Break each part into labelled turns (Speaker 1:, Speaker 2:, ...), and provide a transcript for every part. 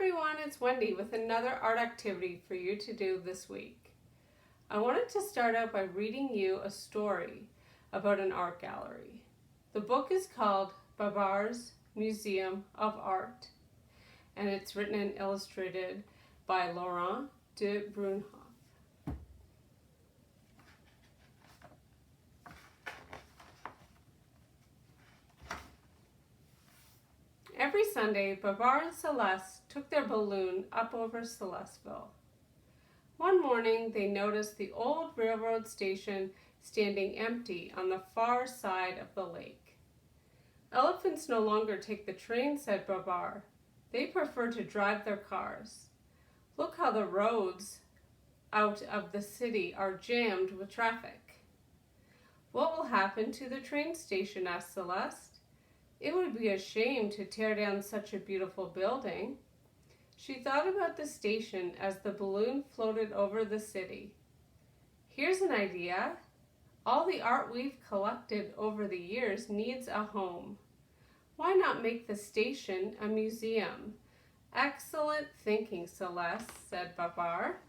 Speaker 1: everyone, it's Wendy with another art activity for you to do this week. I wanted to start out by reading you a story about an art gallery. The book is called Babar's Museum of Art, and it's written and illustrated by Laurent de Brunhoff. Every Sunday, Babar and Celeste took their balloon up over Celesteville. One morning, they noticed the old railroad station standing empty on the far side of the lake. Elephants no longer take the train, said Babar. They prefer to drive their cars. Look how the roads out of the city are jammed with traffic. What will happen to the train station? Asked Celeste. It would be a shame to tear down such a beautiful building. She thought about the station as the balloon floated over the city. Here's an idea. All the art we've collected over the years needs a home. Why not make the station a museum? Excellent thinking, Celeste, said Babar.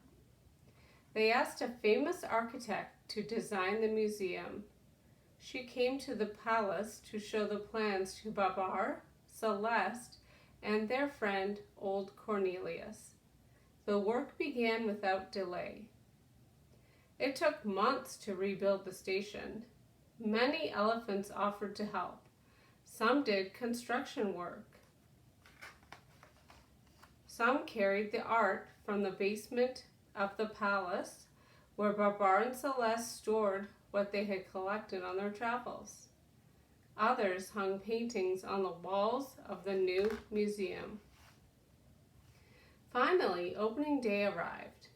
Speaker 1: They asked a famous architect to design the museum. She came to the palace to show the plans to Babar, Celeste, and their friend, old Cornelius. The work began without delay. It took months to rebuild the station. Many elephants offered to help. Some did construction work. Some carried the art from the basement of the palace, where Babar and Celeste stored what they had collected on their travels. Others hung paintings on the walls of the new museum. Finally, opening day arrived.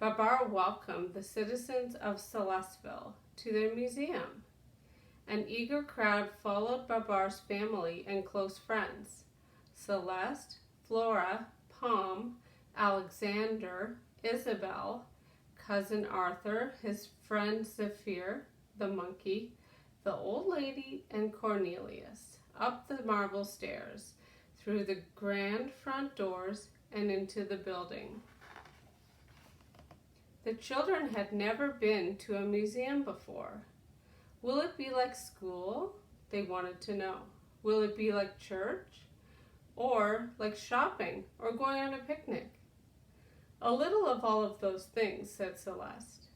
Speaker 1: Babar welcomed the citizens of Celesteville to their museum. An eager crowd followed Babar's family and close friends. Celeste, Flora, Palm, Alexander, Isabel, Cousin Arthur, his friend Zephyr, the monkey, the old lady, and Cornelius, up the marble stairs, through the grand front doors, and into the building. The children had never been to a museum before. Will it be like school? They wanted to know. Will it be like church? Or like shopping or going on a picnic? A little of all of those things, said Celeste.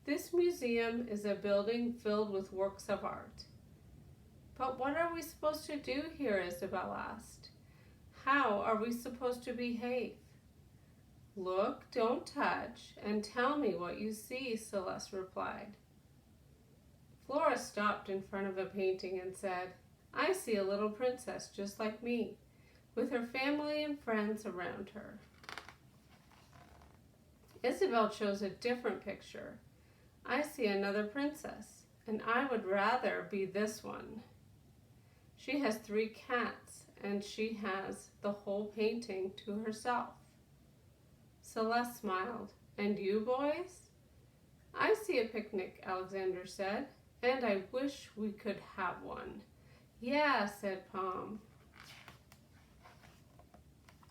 Speaker 1: This museum is a building filled with works of art. But what are we supposed to do here? Isabel asked. How are we supposed to behave? Look, don't touch, and tell me what you see, Celeste replied. Flora stopped in front of a painting and said, I see a little princess just like me, with her family and friends around her. Isabel chose a different picture. I see another princess, and I would rather be this one. She has 3 cats, and she has the whole painting to herself. Celeste smiled. And you, boys? I see a picnic, Alexander said, and I wish we could have one. Yeah, said Palm.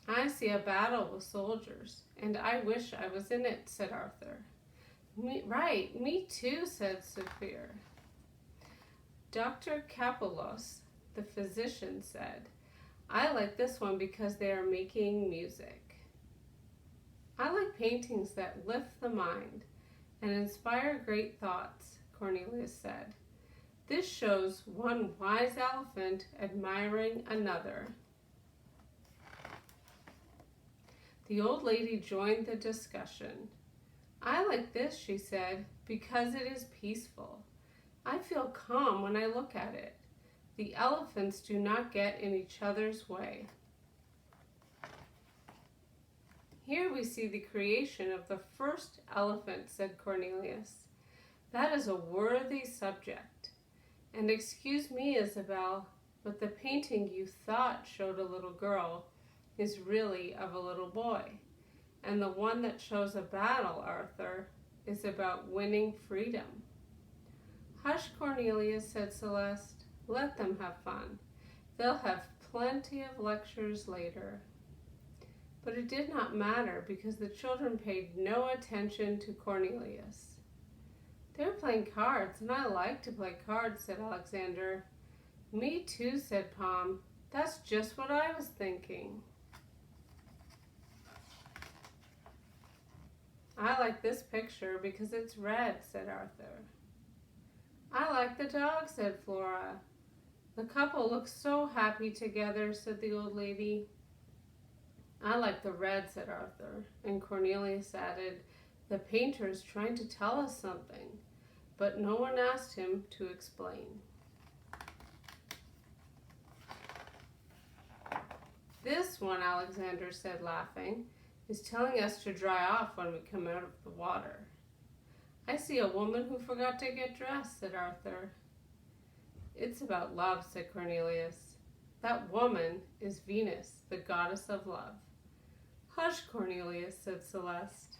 Speaker 1: I see a battle with soldiers, and I wish I was in it, said Arthur. Me too, said Zephyr. Dr. Kapelos, the physician, said, I like this one because they are making music. I like paintings that lift the mind and inspire great thoughts, Cornelius said. This shows one wise elephant admiring another. The old lady joined the discussion. I like this, she said, because it is peaceful. I feel calm when I look at it. The elephants do not get in each other's way. Here we see the creation of the first elephant, said Cornelius. That is a worthy subject. And excuse me, Isabel, but the painting you thought showed a little girl is really of a little boy. And the one that shows a battle, Arthur, is about winning freedom. Hush, Cornelius, said Celeste. Let them have fun. They'll have plenty of lectures later. But it did not matter because the children paid no attention to Cornelius. "They were playing cards, and I like to play cards," said Alexander. "Me too," said Pom. "That's just what I was thinking." "I like this picture because it's red," said Arthur. "I like the dog," said Flora. "The couple looks so happy together," said the old lady. "I like the red," said Arthur, and Cornelius added, "The painter is trying to tell us something," but no one asked him to explain. "This one," Alexander said, laughing, "is telling us to dry off when we come out of the water." "I see a woman who forgot to get dressed," said Arthur. "It's about love," said Cornelius. "That woman is Venus, the goddess of love." "Hush, Cornelius," said Celeste.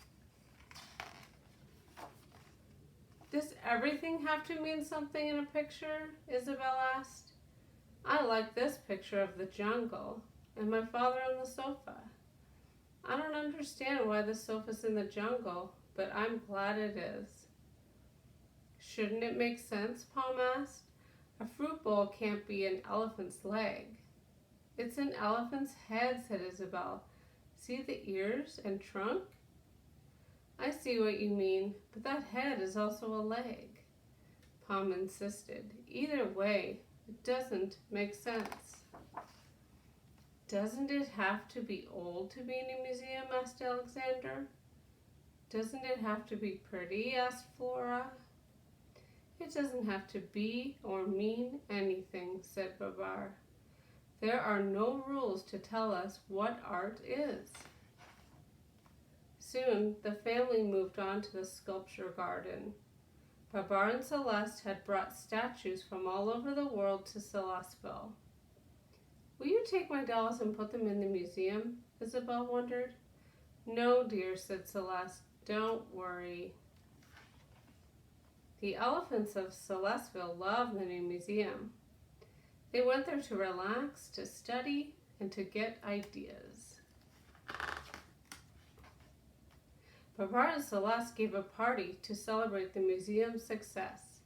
Speaker 1: "Does everything have to mean something in a picture?" Isabel asked. "I like this picture of the jungle and my father on the sofa. I don't understand why the sofa's in the jungle, but I'm glad it is." "Shouldn't it make sense?" Pom asked. "A fruit bowl can't be an elephant's leg." "It's an elephant's head," said Isabel. "See the ears and trunk?" "I see what you mean, but that head is also a leg," Pom insisted. "Either way, it doesn't make sense." "Doesn't it have to be old to be in a museum?" asked Alexander. "Doesn't it have to be pretty?" asked Flora. "It doesn't have to be or mean anything," said Babar. "There are no rules to tell us what art is." Soon the family moved on to the sculpture garden. Babar and Celeste had brought statues from all over the world to Celesteville. "Will you take my dolls and put them in the museum?" Isabel wondered. "No, dear," said Celeste. "Don't worry." The elephants of Celesteville loved the new museum. They went there to relax, to study, and to get ideas. Babar and Celeste gave a party to celebrate the museum's success.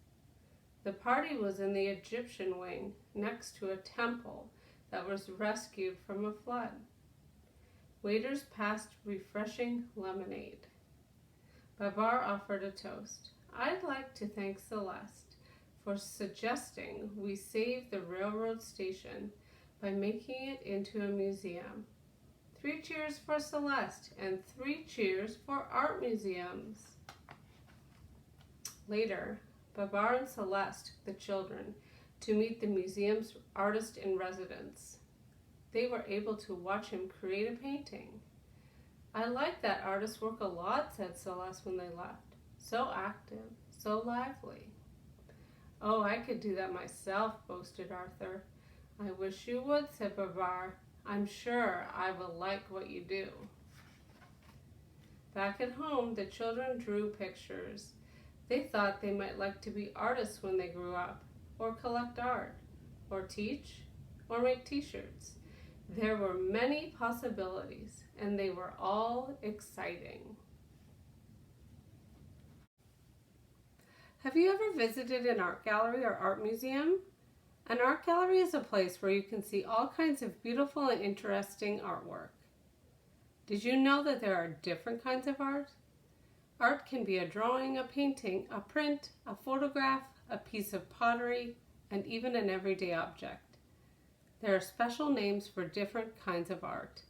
Speaker 1: The party was in the Egyptian wing, next to a temple that was rescued from a flood. Waiters passed refreshing lemonade. Babar offered a toast. "I'd like to thank Celeste for suggesting we save the railroad station by making it into a museum. 3 cheers for Celeste and 3 cheers for art museums." Later, Babar and Celeste took the children to meet the museum's artist in residence. They were able to watch him create a painting. "I like that artist's work a lot," said Celeste when they left. "So active, so lively." "Oh, I could do that myself," boasted Arthur. "I wish you would," said Babar. "I'm sure I will like what you do." Back at home, the children drew pictures. They thought they might like to be artists when they grew up, or collect art, or teach, or make t-shirts. There were many possibilities, and they were all exciting. Have you ever visited an art gallery or art museum? An art gallery is a place where you can see all kinds of beautiful and interesting artwork. Did you know that there are different kinds of art? Art can be a drawing, a painting, a print, a photograph, a piece of pottery, and even an everyday object. There are special names for different kinds of art.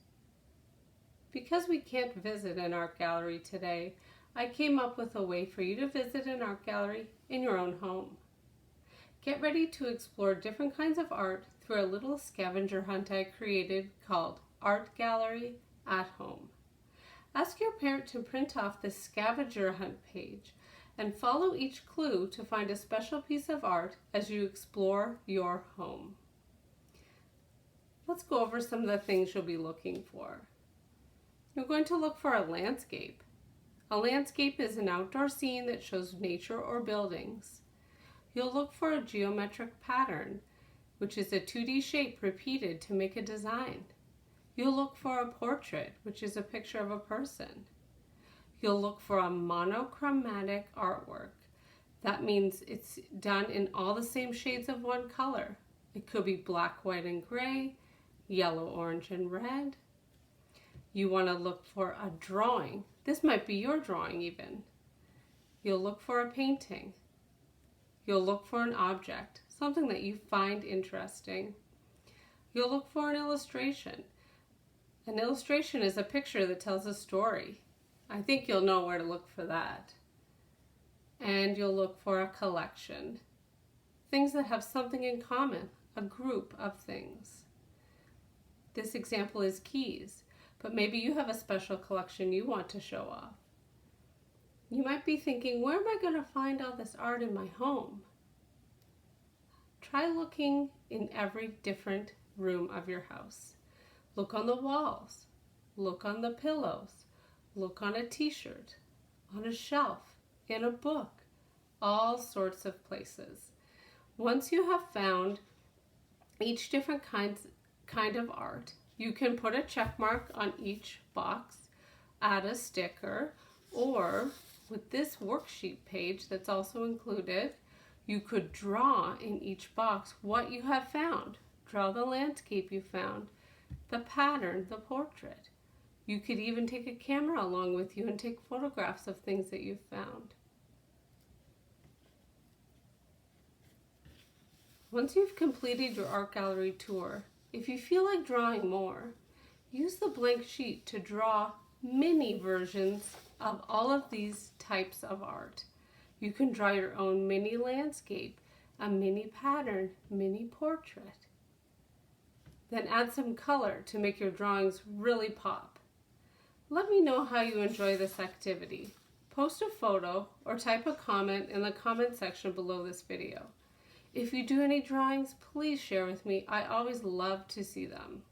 Speaker 1: Because we can't visit an art gallery today, I came up with a way for you to visit an art gallery in your own home. Get ready to explore different kinds of art through a little scavenger hunt I created called Art Gallery at Home. Ask your parent to print off the scavenger hunt page and follow each clue to find a special piece of art as you explore your home. Let's go over some of the things you'll be looking for. You're going to look for a landscape. A landscape is an outdoor scene that shows nature or buildings. You'll look for a geometric pattern, which is a 2D shape repeated to make a design. You'll look for a portrait, which is a picture of a person. You'll look for a monochromatic artwork. That means it's done in all the same shades of one color. It could be black, white, and gray, yellow, orange, and red. You want to look for a drawing. This might be your drawing even. You'll look for a painting. You'll look for an object, something that you find interesting. You'll look for an illustration. An illustration is a picture that tells a story. I think you'll know where to look for that. And you'll look for a collection. Things that have something in common, a group of things. This example is keys, but maybe you have a special collection you want to show off. You might be thinking, where am I going to find all this art in my home? Try looking in every different room of your house. Look on the walls. Look on the pillows. Look on a t-shirt, on a shelf, in a book, all sorts of places. Once you have found each different kind of art, you can put a check mark on each box, add a sticker, or with this worksheet page that's also included, you could draw in each box what you have found. Draw the landscape you found, the pattern, the portrait. You could even take a camera along with you and take photographs of things that you've found. Once you've completed your art gallery tour, if you feel like drawing more, use the blank sheet to draw mini versions of all of these types of art. You can draw your own mini landscape, a mini pattern, mini portrait. Then add some color to make your drawings really pop. Let me know how you enjoy this activity. Post a photo or type a comment in the comment section below this video. If you do any drawings, please share with me. I always love to see them.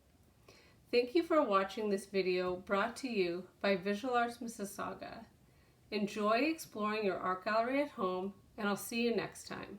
Speaker 1: Thank you for watching this video brought to you by Visual Arts Mississauga. Enjoy exploring your art gallery at home, and I'll see you next time.